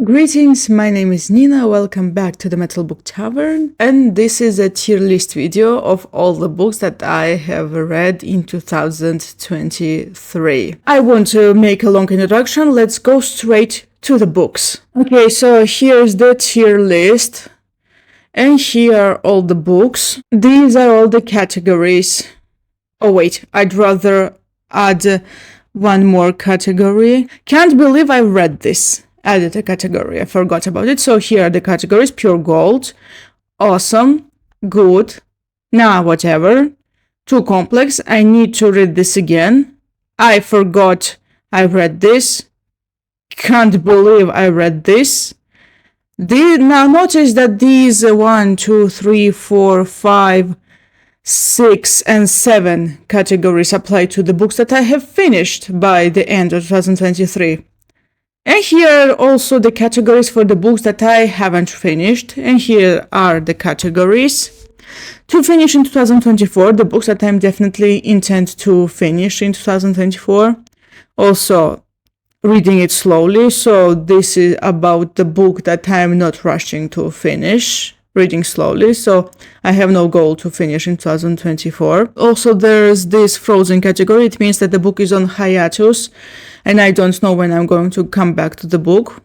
Greetings, my name is Nina, welcome back to the Metal Book Tavern, and this is a tier list video of all the books that I have read in 2023. I want to make a long introduction, let's go straight to the books. Okay, so here's the tier list, and here are all the books. These are all the categories. Oh wait, I'd rather add one more category. Can't believe I read this. Added a category, I forgot about it. So here are the categories: pure gold, awesome, good, nah, whatever, too complex, I need to read this again, I forgot I read this, can't believe I read this. Now notice that these 1, 2, 3, 4, 5, 6, and 7 categories apply to the books that I have finished by the end of 2023. And here are also the categories for the books that I haven't finished. And here are the categories to finish in 2024, the books that I definitely intend to finish in 2024. Also, reading it slowly. So this is about the book that I'm not rushing to finish, reading slowly. So I have no goal to finish in 2024. Also, there's this frozen category. It means that the book is on hiatus and I don't know when I'm going to come back to the book.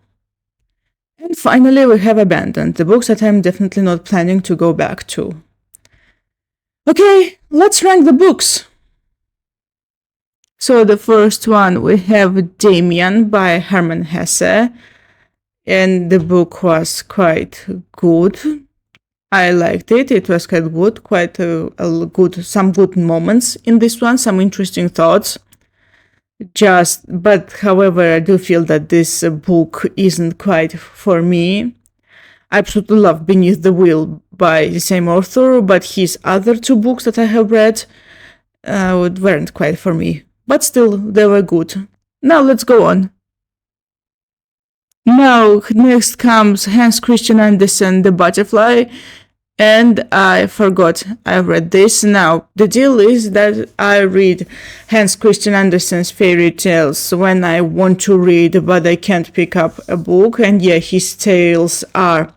And finally, we have abandoned, the books that I'm definitely not planning to go back to. Okay, let's rank the books. So the first one, we have Damien by Hermann Hesse. And the book was quite good. I liked it. It was quite good. Quite some good moments in this one. Some interesting thoughts. But however, I do feel that this book isn't quite for me. I absolutely love Beneath the Wheel by the same author, but his other two books that I have read weren't quite for me. But still, they were good. Now let's go on. Now, next comes Hans Christian Andersen, The Butterfly, and I forgot I read this. Now, the deal is that I read Hans Christian Andersen's fairy tales when I want to read, but I can't pick up a book, and yeah, his tales are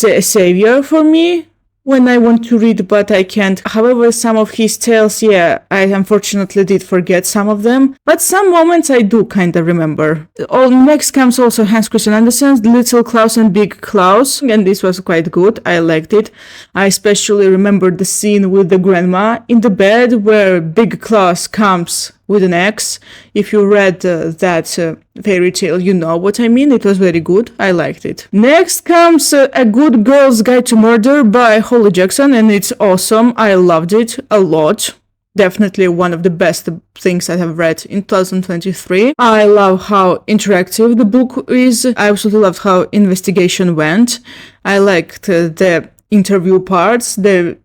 a savior for me when I want to read, but I can't. However, some of his tales, yeah, I unfortunately did forget some of them, but some moments I do kind of remember. Next comes also Hans Christian Andersen's Little Klaus and Big Klaus, and this was quite good. I liked it. I especially remember the scene with the grandma in the bed where Big Klaus comes with an X. If you read that fairy tale, you know what I mean. It was very good. I liked it. Next comes A Good Girl's Guide to Murder by Holly Jackson, and it's awesome. I loved it a lot. Definitely one of the best things I have read in 2023. I love how interactive the book is. I absolutely loved how investigation went. I liked the interview parts, the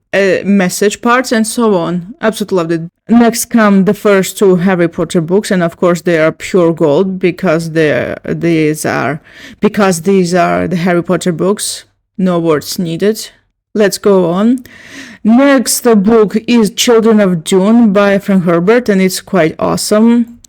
message parts, and so on. Absolutely loved it. Next come the first two Harry Potter books, and of course they are pure gold because these are the Harry Potter books. No words needed. Let's go on. Next book is Children of Dune by Frank Herbert, and it's quite awesome.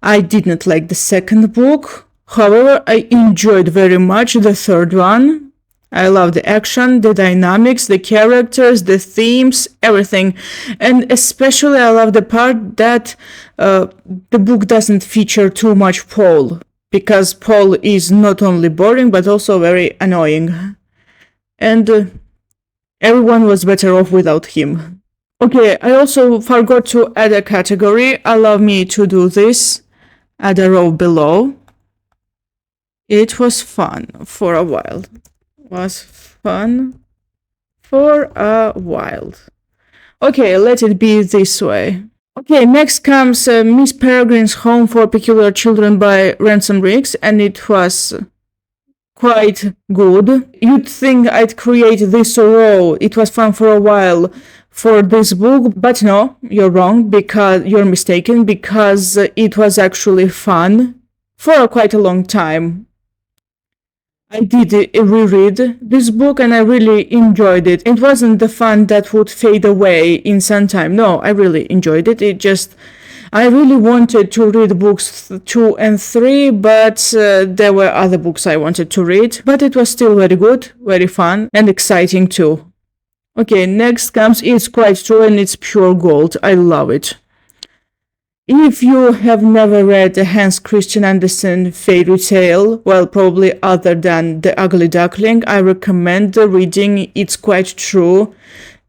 I didn't like the second book. However, I enjoyed very much the third one. I love the action, the dynamics, the characters, the themes, everything. And especially I love the part that the book doesn't feature too much Paul, because Paul is not only boring but also very annoying. And everyone was better off without him. Okay, I also forgot to add a category. Allow me to do this. Add a row below. It was fun for a while. Okay, let it be this way. Okay, next comes Miss Peregrine's Home for Peculiar Children by Ransom Riggs, and it was quite good. You'd think I'd create this row. It was fun for a while for this book, but no, you're wrong, because you're mistaken, because it was actually fun for quite a long time. I did reread this book and I really enjoyed it. It wasn't the fun that would fade away in some time. No, I really enjoyed it. I really wanted to read books 2 and 3, but there were other books I wanted to read. But it was still very good, very fun, and exciting too. Okay, next comes It's Quite True and It's Pure Gold. I love it. If you have never read a Hans Christian Andersen fairy tale, well, probably other than The Ugly Duckling, I recommend reading It's Quite True.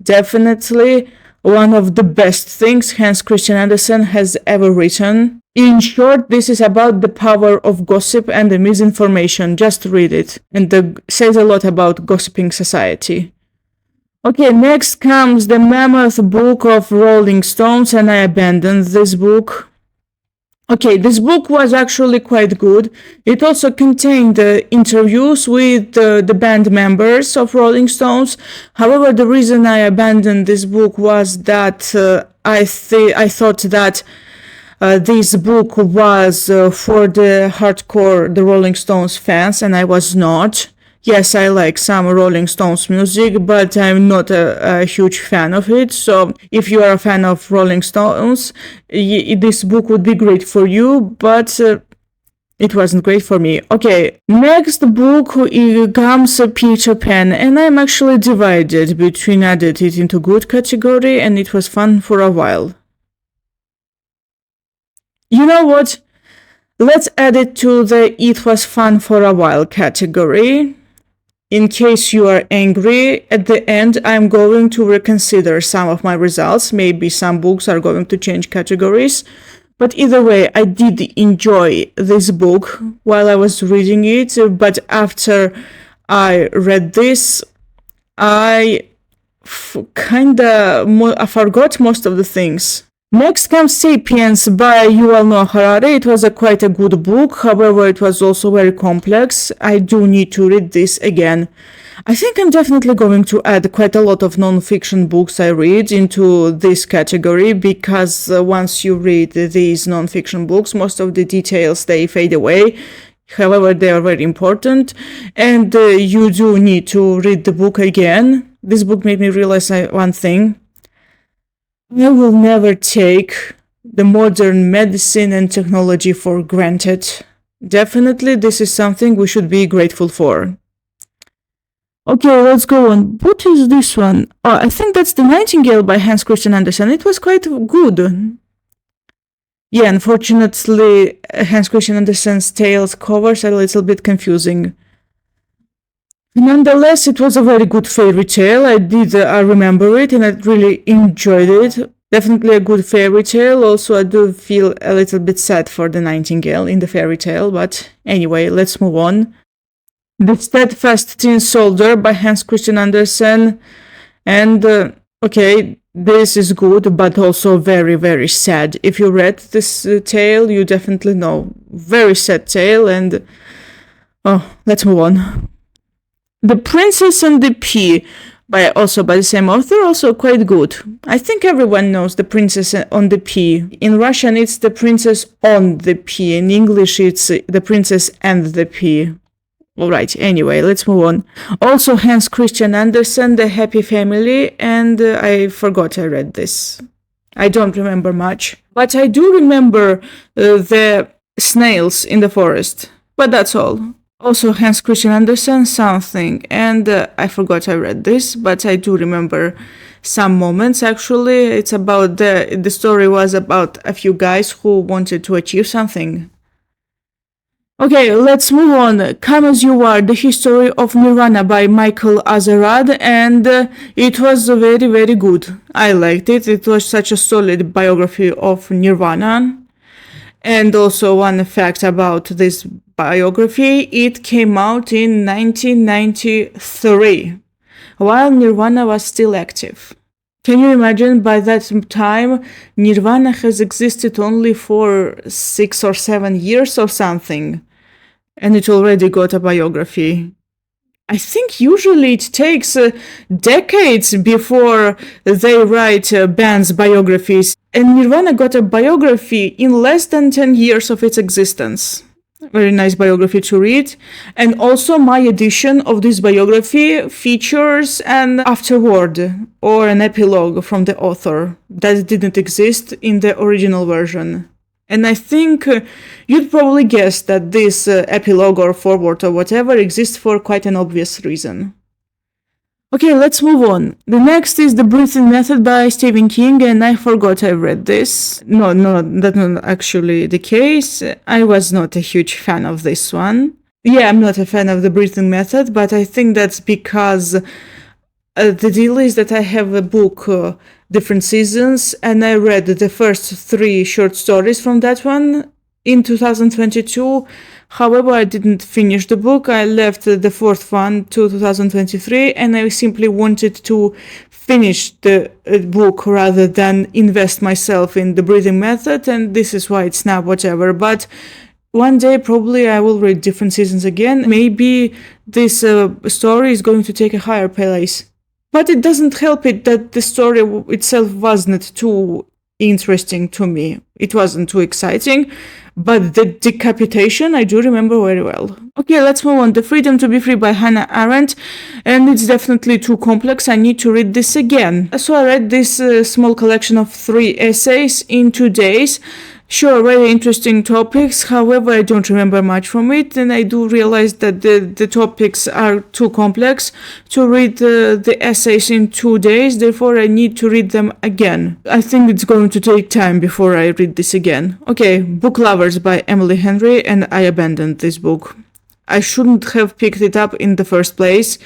Definitely one of the best things Hans Christian Andersen has ever written. In short, this is about the power of gossip and the misinformation. Just read it. And it says a lot about gossiping society. Okay, next comes the Mammoth Book of Rolling Stones, and I abandoned this book. Okay, this book was actually quite good. It also contained interviews with the band members of Rolling Stones. However, the reason I abandoned this book was that I thought that this book was for the Rolling Stones fans, and I was not. Yes, I like some Rolling Stones music, but I'm not a huge fan of it. So if you are a fan of Rolling Stones, this book would be great for you, but it wasn't great for me. Okay, next book comes Peter Pan, and I'm actually divided between added it into good category and it was fun for a while. You know what? Let's add it to the it was fun for a while category. In case you are angry, at the end I'm going to reconsider some of my results. Maybe some books are going to change categories. But either way, I did enjoy this book while I was reading it. But after I read this, I forgot most of the things. Next comes Sapiens by Yuval Noah Harari. It was quite a good book, however it was also very complex. I do need to read this again. I think I'm definitely going to add quite a lot of non-fiction books I read into this category, because once you read these non-fiction books, most of the details, they fade away. However, they are very important, and you do need to read the book again. This book made me realize one thing. I will never take the modern medicine and technology for granted. Definitely, this is something we should be grateful for. Okay, let's go on. What is this one? Oh, I think that's The Nightingale by Hans Christian Andersen. It was quite good. Yeah, unfortunately, Hans Christian Andersen's tales covers are a little bit confusing. Nonetheless, it was a very good fairy tale. I remember it and I really enjoyed it. Definitely a good fairy tale. Also, I do feel a little bit sad for the nightingale in the fairy tale, but anyway, let's move on. The Steadfast Tin Soldier by Hans Christian Andersen. And, okay, this is good, but also very, very sad. If you read this tale, you definitely know. Very sad tale, and, let's move on. The Princess and the Pea, by the same author, also quite good. I think everyone knows The Princess on the Pea. In Russian, it's The Princess on the Pea. In English, it's The Princess and the Pea. Alright, anyway, let's move on. Also, Hans Christian Andersen, The Happy Family, and I forgot I read this. I don't remember much. But I do remember the snails in the forest. But that's all. Also, Hans Christian Andersen, Something, and I forgot I read this, but I do remember some moments actually. It's about the story was about a few guys who wanted to achieve something. Okay, let's move on. Come As You Are, The History of Nirvana by Michael Azerrad, and it was very, very good. I liked it. It was such a solid biography of Nirvana. And also one fact about this biography, it came out in 1993, while Nirvana was still active. Can you imagine, by that time, Nirvana has existed only for 6 or 7 years or something, and it already got a biography. I think usually it takes decades before they write bands' biographies, and Nirvana got a biography in less than 10 years of its existence. Very nice biography to read. And also my edition of this biography features an afterword or an epilogue from the author that didn't exist in the original version. And I think you'd probably guess that this epilogue or foreword or whatever exists for quite an obvious reason. Okay, let's move on. The next is The Breathing Method by Stephen King, and I forgot I read this. No, that's not actually the case. I was not a huge fan of this one. Yeah, I'm not a fan of The Breathing Method, but I think that's because the deal is that I have a book, Different Seasons, and I read the first 3 short stories from that one in 2022. However, I didn't finish the book. I left the 4th one to 2023, and I simply wanted to finish the book rather than invest myself in The Breathing Method, and this is why it's now whatever. But one day probably I will read Different Seasons again. Maybe this story is going to take a higher place. But it doesn't help it that the story itself wasn't too interesting to me. It wasn't too exciting, but the decapitation I do remember very well. Okay, let's move on. The Freedom to be Free by Hannah Arendt, and it's definitely too complex. I need to read this again. So I read this small collection of 3 essays in 2 days. Sure, very interesting topics. However, I don't remember much from it, and I do realize that the topics are too complex to read the essays in 2 days. Therefore, I need to read them again. I think it's going to take time before I read this again. Okay, Book Lovers by Emily Henry, and I abandoned this book. I shouldn't have picked it up in the first place.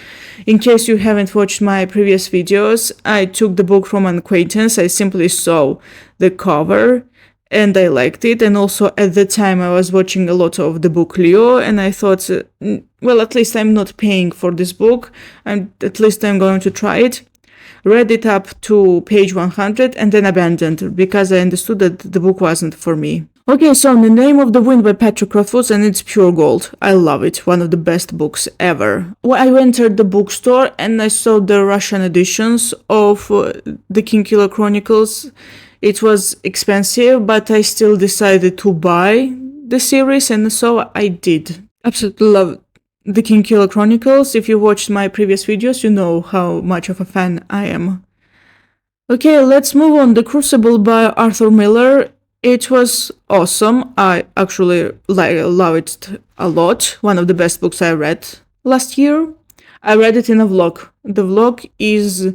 In case you haven't watched my previous videos, I took the book from an acquaintance. I simply saw the cover and I liked it. And also at the time I was watching a lot of the book Leo, and I thought, well, at least I'm not paying for this book, and at least I'm going to try it. Read it up to page 100 and then abandoned because I understood that the book wasn't for me. Okay, so The Name of the Wind by Patrick Rothfuss, and it's pure gold. I love it. One of the best books ever. Well, I entered the bookstore and I saw the Russian editions of the Kingkiller Chronicles. It was expensive, but I still decided to buy the series, and so I did. Absolutely love the Kingkiller Chronicles. If you watched my previous videos, you know how much of a fan I am. Okay, let's move on. The Crucible by Arthur Miller. It was awesome. I actually love it a lot. One of the best books I read last year. I read it in a vlog. The vlog is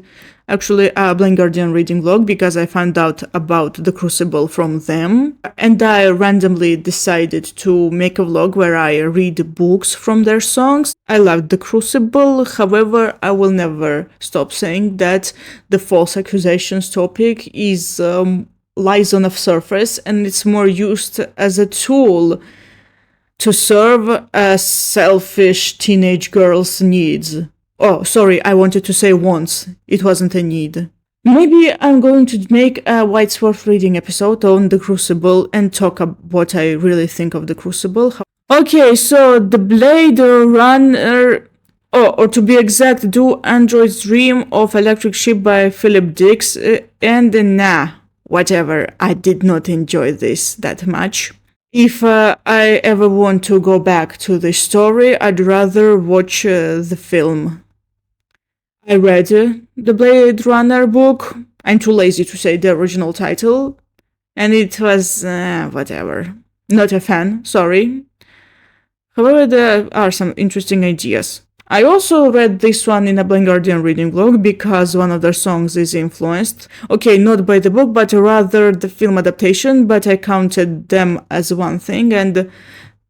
actually a Blind Guardian reading vlog because I found out about The Crucible from them, and I randomly decided to make a vlog where I read books from their songs. I loved The Crucible. However, I will never stop saying that the false accusations topic is lies on a surface, and it's more used as a tool to serve a selfish teenage girl's needs. Oh, sorry, I wanted to say wants. It wasn't a need. Maybe I'm going to make a Whitesworth reading episode on The Crucible and talk about what I really think of The Crucible. Okay, so The Blade Runner, or to be exact, Do Androids Dream of Electric Sheep by Philip Dix, and whatever, I did not enjoy this that much. If I ever want to go back to the story, I'd rather watch the film. I read the Blade Runner book. I'm too lazy to say the original title, and it was whatever. Not a fan, sorry. However, there are some interesting ideas. I also read this one in a Blind Guardian reading vlog because one of their songs is influenced. Okay, not by the book, but rather the film adaptation, but I counted them as one thing and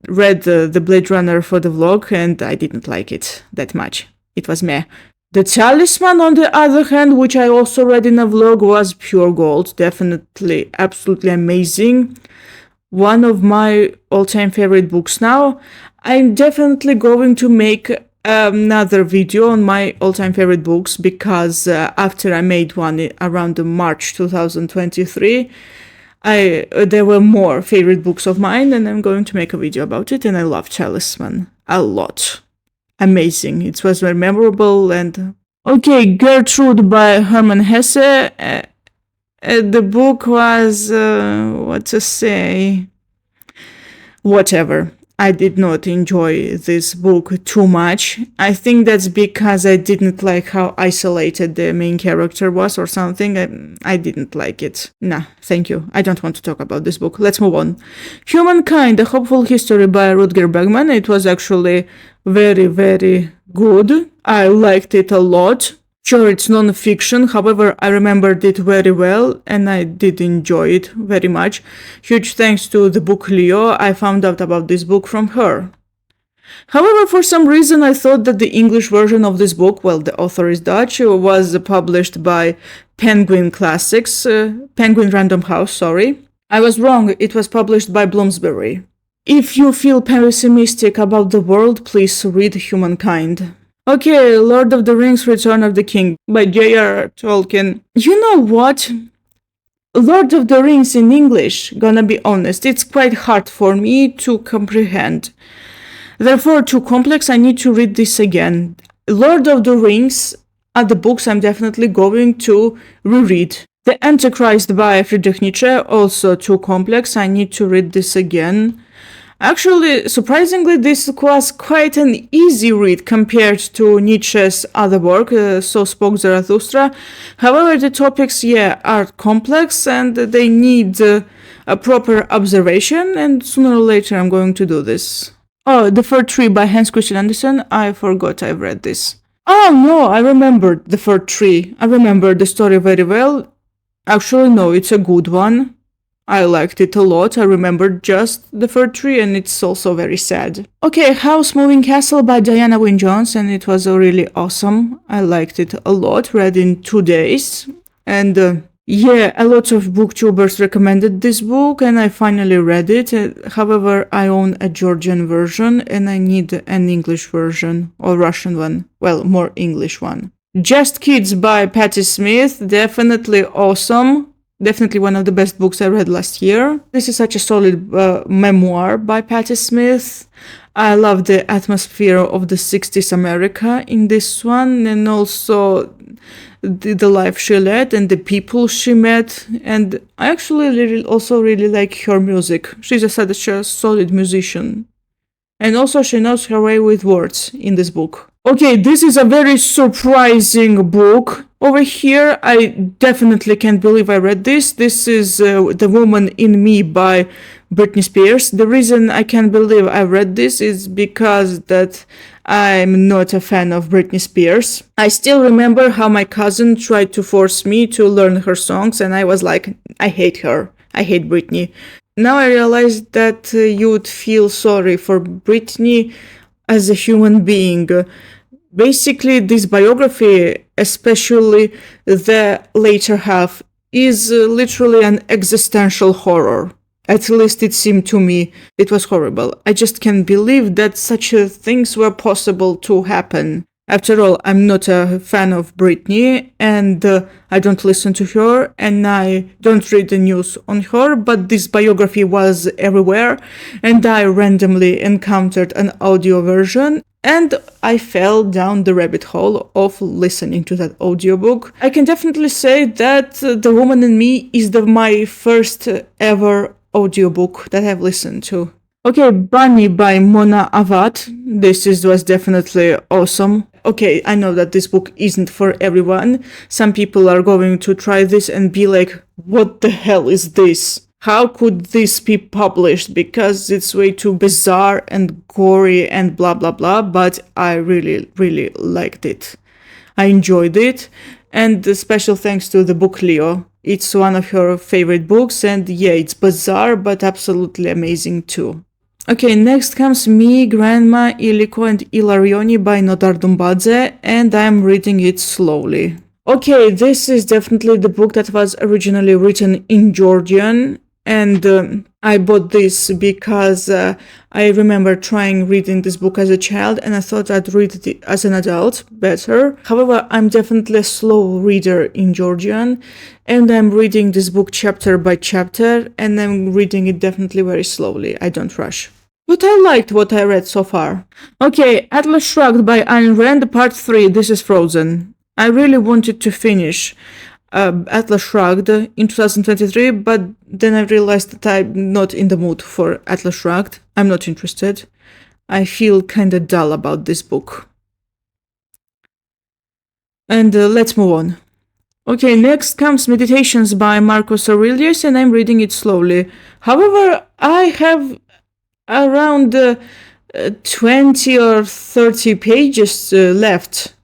read the Blade Runner for the vlog, and I didn't like it that much. It was meh. The Talisman, on the other hand, which I also read in a vlog, was pure gold. Definitely, absolutely amazing. One of my all-time favorite books now. I'm definitely going to make another video on my all-time favorite books because after I made one around March 2023, there were more favorite books of mine, and I'm going to make a video about it, and I love Talisman a lot. Amazing. It was very memorable. And okay, Gertrude by Hermann Hesse. The book was what to say, whatever. I did not enjoy this book too much. I think that's because I didn't like how isolated the main character was or something. I didn't like it. Nah, thank you. I don't want to talk about this book. Let's move on. Humankind, A Hopeful History by Rutger Bregman. It was actually very, very good. I liked it a lot. Sure, it's non-fiction, however, I remembered it very well, and I did enjoy it very much. Huge thanks to the book Leo, I found out about this book from her. However, for some reason I thought that the English version of this book, well, the author is Dutch, was published by Penguin Classics, Penguin Random House, sorry. I was wrong, it was published by Bloomsbury. If you feel pessimistic about the world, please read Humankind. Okay, Lord of the Rings, Return of the King by J.R.R. Tolkien. You know what? Lord of the Rings in English, gonna be honest, it's quite hard for me to comprehend. Therefore, too complex, I need to read this again. Lord of the Rings are the books I'm definitely going to reread. The Antichrist by Friedrich Nietzsche, also too complex, I need to read this again. Actually, surprisingly, this was quite an easy read compared to Nietzsche's other work, So Spoke Zarathustra. However, the topics, are complex and they need a proper observation, and sooner or later I'm going to do this. Oh, The Fir Tree by Hans Christian Andersen. I forgot I've read this. Oh no, I remembered The Fir Tree. I remember the story very well. Actually, no, it's a good one. I liked it a lot. I remembered just The Fir Tree, and it's also very sad. Okay, House Moving Castle by Diana Wynne Jones, and it was really awesome. I liked it a lot, read in 2 days. And a lot of booktubers recommended this book, and I finally read it. However, I own a Georgian version, and I need an English version, or Russian one. Well, more English one. Just Kids by Patti Smith, definitely awesome. Definitely one of the best books I read last year. This is such a solid memoir by Patti Smith. I love the atmosphere of the 60s America in this one, and also the life she led and the people she met. And I actually also really like her music. She's such a solid musician. And also she knows her way with words in this book. Okay, this is a very surprising book. Over here, I definitely can't believe I read this. This is The Woman in Me by Britney Spears. The reason I can't believe I read this is because that I'm not a fan of Britney Spears. I still remember how my cousin tried to force me to learn her songs, and I was like, I hate her. I hate Britney. Now I realize that you would feel sorry for Britney as a human being. Basically, this biography, especially the later half, is literally an existential horror. At least it seemed to me. It was horrible. I just can't believe that such things were possible to happen. After all, I'm not a fan of Britney, and I don't listen to her, and I don't read the news on her, but this biography was everywhere, and I randomly encountered an audio version, and I fell down the rabbit hole of listening to that audiobook. I can definitely say that The Woman in Me is my first ever audiobook that I've listened to. Okay, Bunny by Mona Awad. This was definitely awesome. Okay, I know that this book isn't for everyone. Some people are going to try this and be like, what the hell is this? How could this be published? Because it's way too bizarre and gory and blah blah blah, but I really, really liked it. I enjoyed it, and special thanks to the book Leo. It's one of her favorite books, and it's bizarre, but absolutely amazing too. Okay, next comes Me, Grandma, Iliko, and Ilarioni by Nodar Dumbadze, and I'm reading it slowly. Okay, this is definitely the book that was originally written in Georgian, and I bought this because I remember trying reading this book as a child, and I thought I'd read it as an adult better. However, I'm definitely a slow reader in Georgian, and I'm reading this book chapter by chapter, and I'm reading it definitely very slowly. I don't rush. But I liked what I read so far. Okay, Atlas Shrugged by Ayn Rand, Part 3. This is Frozen. I really wanted to finish Atlas Shrugged in 2023, but then I realized that I'm not in the mood for Atlas Shrugged. I'm not interested. I feel kinda dull about this book. And let's move on. Okay, next comes Meditations by Marcus Aurelius, and I'm reading it slowly. However, I have around 20 or 30 pages left.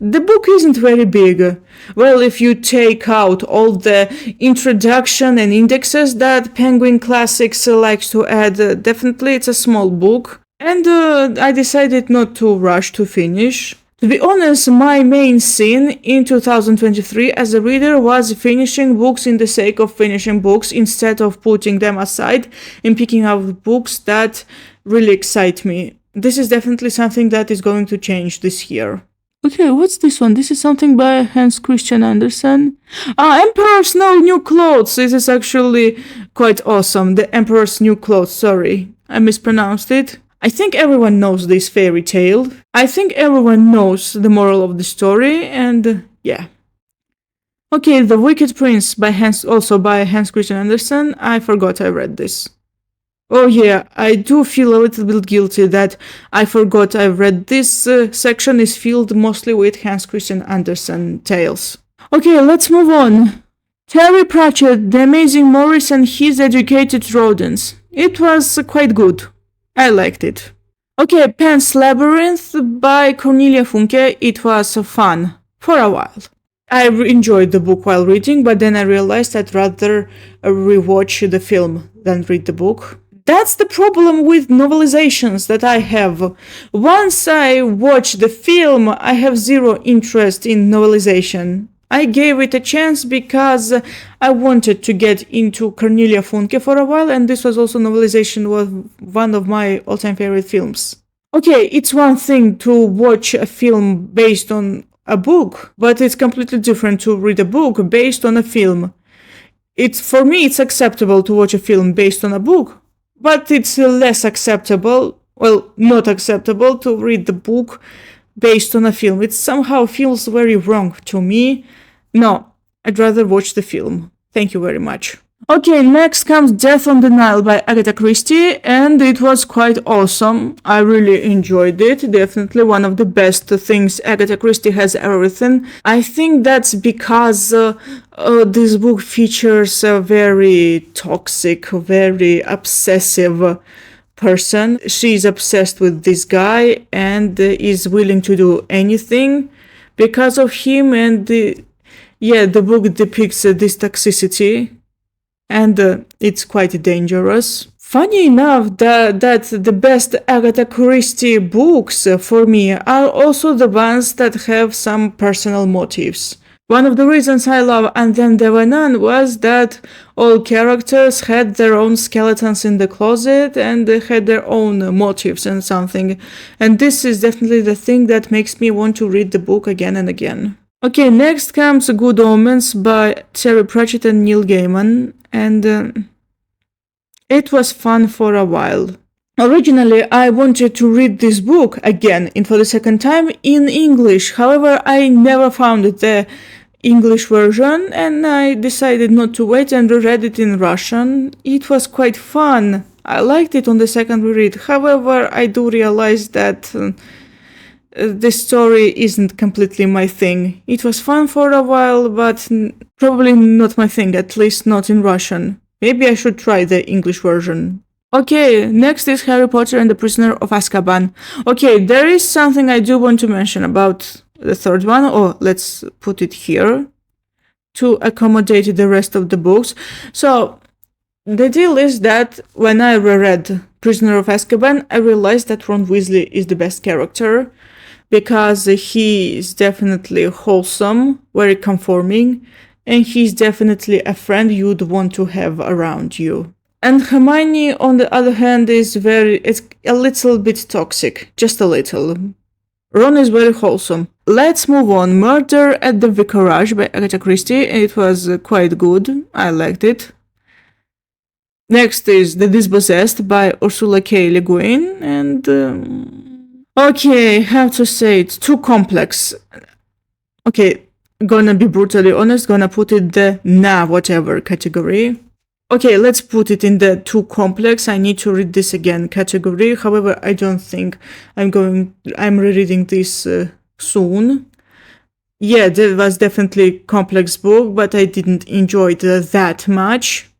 The book isn't very big. Well, if you take out all the introduction and indexes that Penguin Classics likes to add, definitely it's a small book. And I decided not to rush to finish. To be honest, my main sin in 2023 as a reader was finishing books in the sake of finishing books instead of putting them aside and picking out books that really excite me. This is definitely something that is going to change this year. Okay, what's this one? This is something by Hans Christian Andersen. Emperor's New Clothes. This is actually quite awesome. The Emperor's New Clothes, sorry. I mispronounced it. I think everyone knows this fairy tale. I think everyone knows the moral of the story, and yeah. Okay, The Wicked Prince by Hans Christian Andersen. I forgot I read this. Oh yeah, I do feel a little bit guilty that I forgot I read this. Section is filled mostly with Hans Christian Andersen tales. Okay, let's move on. Terry Pratchett, The Amazing Morris and His Educated Rodents. It was quite good. I liked it. Okay, Pan's Labyrinth by Cornelia Funke. It was fun for a while. I enjoyed the book while reading, but then I realized I'd rather rewatch the film than read the book. That's the problem with novelizations that I have. Once I watch the film, I have zero interest in novelization. I gave it a chance because I wanted to get into Cornelia Funke for a while, and this was also novelization was one of my all-time favorite films. Okay, it's one thing to watch a film based on a book, but it's completely different to read a book based on a film. For me, it's acceptable to watch a film based on a book, but it's less acceptable, not acceptable to read the book based on a film. It somehow feels very wrong to me. No, I'd rather watch the film. Thank you very much. Okay, next comes Death on the Nile by Agatha Christie, and it was quite awesome. I really enjoyed it. Definitely one of the best things Agatha Christie has ever written. I think that's because this book features a very toxic, very obsessive person. She's obsessed with this guy and is willing to do anything because of him, and the book depicts this toxicity, and it's quite dangerous. Funny enough, that the best Agatha Christie books for me are also the ones that have some personal motives. One of the reasons I love And Then There Were None was that all characters had their own skeletons in the closet and they had their own motives and something. And this is definitely the thing that makes me want to read the book again and again. Okay, next comes Good Omens by Terry Pratchett and Neil Gaiman, and it was fun for a while. Originally, I wanted to read this book again and for the second time in English. However, I never found the English version, and I decided not to wait and reread it in Russian. It was quite fun. I liked it on the second reread. However, I do realize that the story isn't completely my thing. It was fun for a while, but probably not my thing, at least not in Russian. Maybe I should try the English version. Okay, next is Harry Potter and the Prisoner of Azkaban. Okay, there is something I do want to mention about the third one. Oh, let's put it here to accommodate the rest of the books. So, the deal is that when I reread Prisoner of Azkaban, I realized that Ron Weasley is the best character, because he is definitely wholesome, very conforming, and he's definitely a friend you'd want to have around you. And Hermione, on the other hand, it's a little bit toxic, just a little. Ron is very wholesome. Let's move on. Murder at the Vicarage by Agatha Christie. It was quite good. I liked it. Next is The Dispossessed by Ursula K. Le Guin, and okay, how to say it? Too complex. Okay, gonna be brutally honest, gonna put it the nah whatever category. Okay, let's put it in the too complex, I need to read this again category. However, I don't think I'm rereading this soon. Yeah, there was definitely complex book, but I didn't enjoy it that much.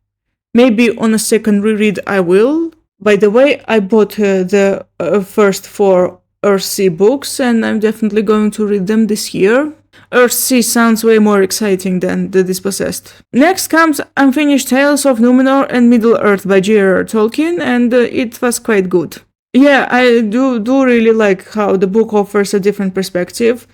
Maybe on a second reread I will. By the way, I bought the first 4 Earthsea books, and I'm definitely going to read them this year. Earthsea sounds way more exciting than The Dispossessed. Next comes Unfinished Tales of Numenor and Middle-earth by J.R.R. Tolkien, and it was quite good. Yeah, I do really like how the book offers a different perspective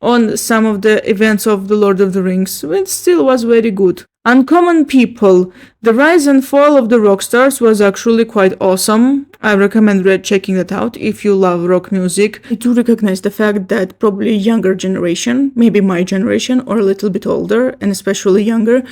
on some of the events of The Lord of the Rings. It still was very good. Uncommon People. The Rise and Fall of the Rockstars was actually quite awesome. I recommend checking that out if you love rock music. I do recognize the fact that probably younger generation, maybe my generation or a little bit older, and especially younger,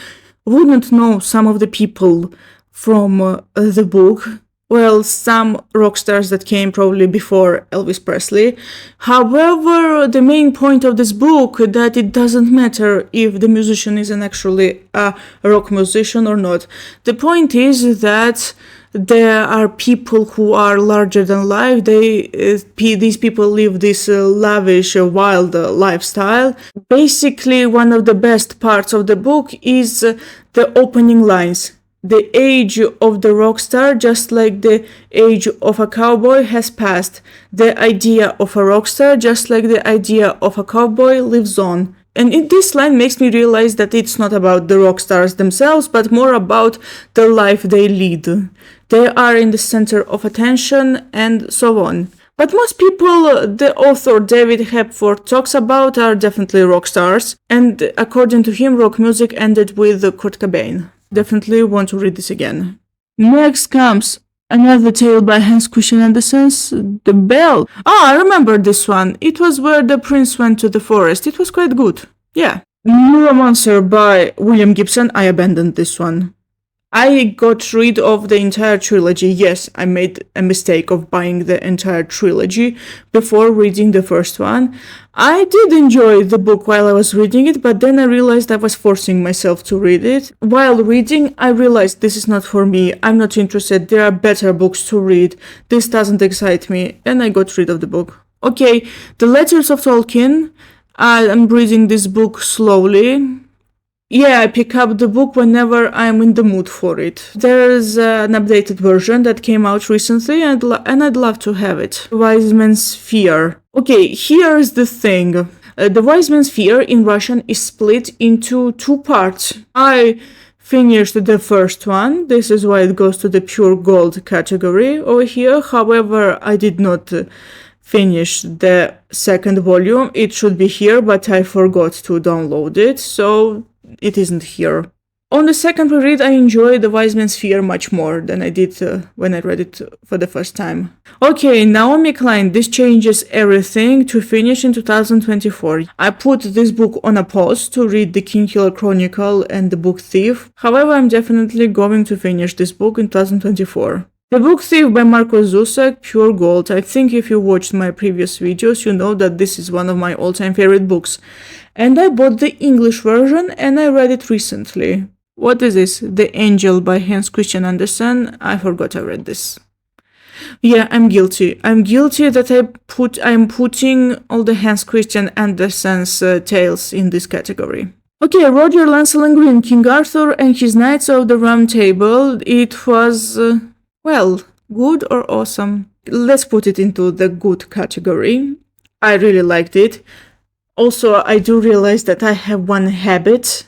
wouldn't know some of the people from the book. Well, some rock stars that came probably before Elvis Presley. However, the main point of this book that it doesn't matter if the musician isn't actually a rock musician or not. The point is that there are people who are larger than life. These people live this lavish, wild lifestyle. Basically, one of the best parts of the book is the opening lines. The age of the rock star, just like the age of a cowboy, has passed. The idea of a rock star, just like the idea of a cowboy, lives on. And this line makes me realize that it's not about the rock stars themselves, but more about the life they lead. They are in the center of attention, and so on. But most people the author David Hepworth talks about are definitely rock stars, and according to him, rock music ended with Kurt Cobain. Definitely want to read this again. Next comes another tale by Hans Christian Andersen, The Bell. I remember this one. It was where the prince went to the forest. It was quite good. Yeah. Neuromancer by William Gibson. I abandoned this one. I got rid of the entire trilogy. Yes, I made a mistake of buying the entire trilogy before reading the first one. I did enjoy the book while I was reading it, but then I realized I was forcing myself to read it. While reading, I realized this is not for me. I'm not interested. There are better books to read. This doesn't excite me, and I got rid of the book. Okay, The Letters of Tolkien. I'm reading this book slowly. Yeah, I pick up the book whenever I'm in the mood for it. There's an updated version that came out recently, and I'd love to have it. Wise Man's Fear. Okay, here's the thing. The Wise Man's Fear in Russian is split into 2 parts. I finished the first one. This is why it goes to the pure gold category over here. However, I did not finish the second volume. It should be here, but I forgot to download it, so it isn't here. On the second reread, I enjoyed The Wise Man's Fear much more than I did when I read it for the first time. Okay, Naomi Klein, This Changes Everything, to finish in 2024. I put this book on a pause to read The Kingkiller Chronicle and The Book Thief. However, I'm definitely going to finish this book in 2024. The Book Thief by Marco Zusak, pure gold. I think if you watched my previous videos, you know that this is one of my all-time favorite books. And I bought the English version and I read it recently. What is this? The Angel by Hans Christian Andersen. I forgot I read this. Yeah, I'm guilty. I'm guilty that I'm putting all the Hans Christian Andersen's tales in this category. Okay, Roger Lancel and Green, King Arthur and his Knights of the Round Table. It was... well, good or awesome? Let's put it into the good category. I really liked it. Also, I do realize that I have one habit.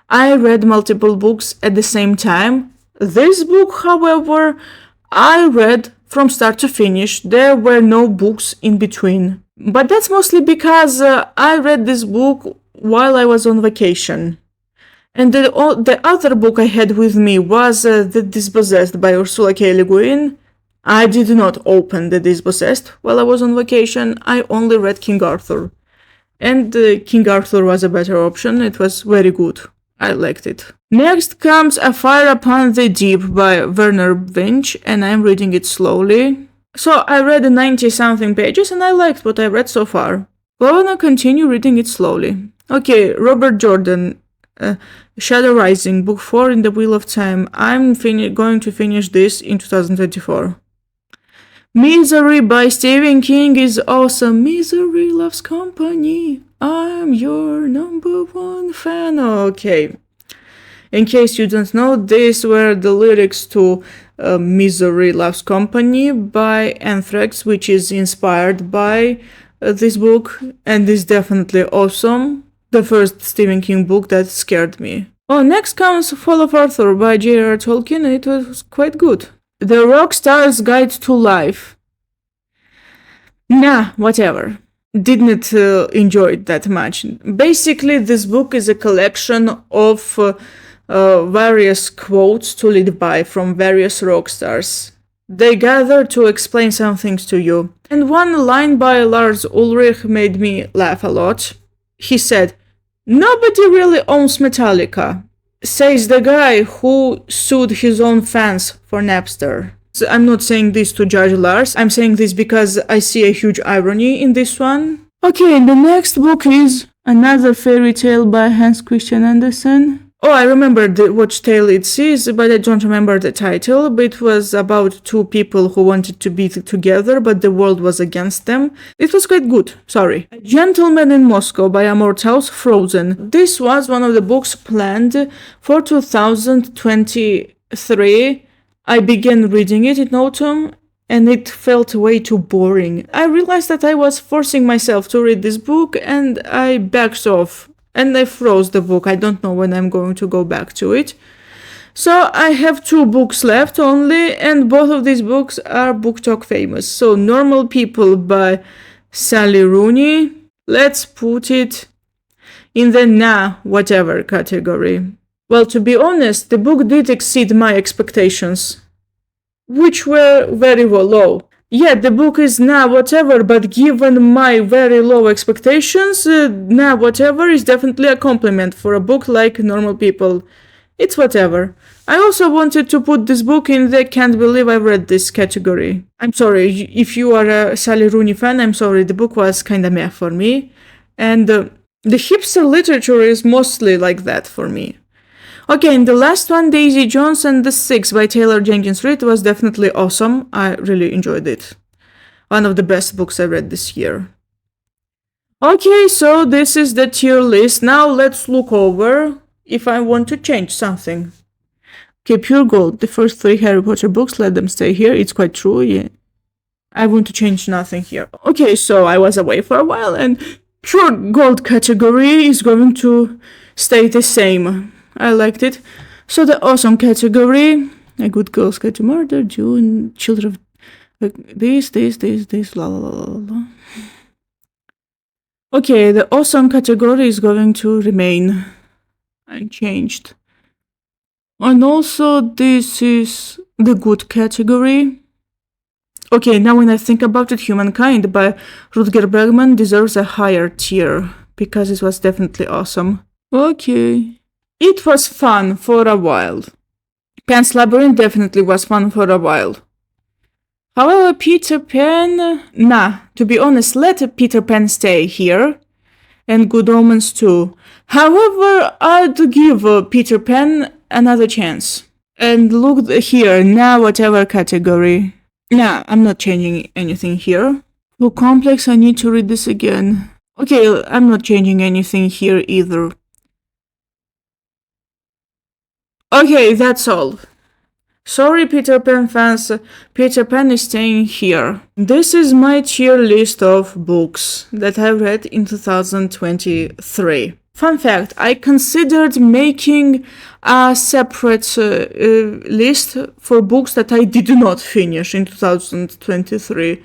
I read multiple books at the same time. This book, however, I read from start to finish. There were no books in between. But that's mostly because I read this book while I was on vacation. And the other book I had with me was The Dispossessed by Ursula K. Le Guin. I did not open The Dispossessed while I was on vacation. I only read King Arthur. And King Arthur was a better option. It was very good. I liked it. Next comes A Fire Upon the Deep by Werner Winch, and I'm reading it slowly. So I read 90-something pages and I liked what I read so far. Well, I'm gonna continue reading it slowly. Okay, Robert Jordan, Shadow Rising, book 4 in the Wheel of Time. I'm going to finish this in 2024. Misery by Stephen King is awesome. Misery loves company. I'm your number one fan. Okay. In case you don't know, these were the lyrics to Misery Loves Company by Anthrax, which is inspired by this book and is definitely awesome. The first Stephen King book that scared me. Oh, next comes Fall of Arthur by J.R.R. Tolkien, and it was quite good. The Rockstar's Guide to Life. Nah, whatever. Didn't enjoy it that much. Basically, this book is a collection of various quotes to live by from various rock stars. They gather to explain some things to you. And one line by Lars Ulrich made me laugh a lot. He said, "Nobody really owns Metallica," says the guy who sued his own fans for Napster. So I'm not saying this to judge Lars, I'm saying this because I see a huge irony in this one. Okay, the next book is Another Fairy Tale by Hans Christian Andersen. Oh, I remember what tale it is, but I don't remember the title. But it was about two people who wanted to be together, but the world was against them. It was quite good, sorry. A Gentleman in Moscow by Amorthaus Frozen. This was one of the books planned for 2023. I began reading it in autumn, and it felt way too boring. I realized that I was forcing myself to read this book, and I backed off. And I froze the book. I don't know when I'm going to go back to it. So I have 2 books left only, and both of these books are BookTok famous. So Normal People by Sally Rooney. Let's put it in the nah, whatever category. Well, to be honest, the book did exceed my expectations, which were very low. Yeah, the book is nah, whatever, but given my very low expectations, nah, whatever is definitely a compliment for a book like Normal People. It's whatever. I also wanted to put this book in the can't believe I read this category. I'm sorry, if you are a Sally Rooney fan, I'm sorry, the book was kinda meh for me. And the hipster literature is mostly like that for me. Okay, and the last one, Daisy Jones and the Six by Taylor Jenkins Reid, was definitely awesome. I really enjoyed it. One of the best books I read this year. Okay, so this is the tier list. Now let's look over if I want to change something. Okay, Pure Gold, the first 3 Harry Potter books, let them stay here. It's quite true, yeah. I want to change nothing here. Okay, so I was away for a while, and Pure Gold category is going to stay the same. I liked it. So the awesome category, A Good Girl's Guide to Murder, June, Children of this, la la la la la. Okay, the awesome category is going to remain unchanged. And also this is the good category. Okay, now when I think about it, Humankind by Rutger Bregman deserves a higher tier because it was definitely awesome. Okay. It was fun for a while. Pan's Labyrinth definitely was fun for a while. However, Peter Pan... Nah, to be honest, let Peter Pan stay here. And Good Omens too. However, I'd give Peter Pan another chance. And look here, now whatever category. Nah, I'm not changing anything here. Too complex, I need to read this again. Okay, I'm not changing anything here either. Okay, that's all. Sorry, Peter Pan fans, Peter Pan is staying here. This is my tier list of books that I read in 2023. Fun fact, I considered making a separate list for books that I did not finish in 2023.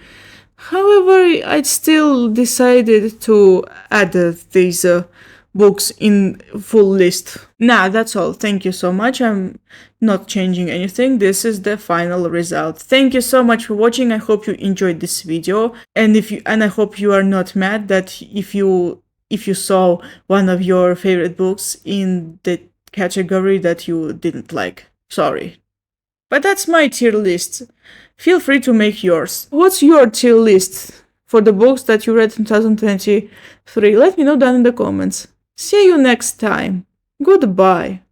However, I still decided to add these books in full list. Nah, that's all. Thank you so much. I'm not changing anything. This is the final result. Thank you so much for watching. I hope you enjoyed this video, and I hope you are not mad that if you saw one of your favorite books in the category that you didn't like. Sorry. But that's my tier list. Feel free to make yours. What's your tier list for the books that you read in 2023? Let me know down in the comments. See you next time. Goodbye.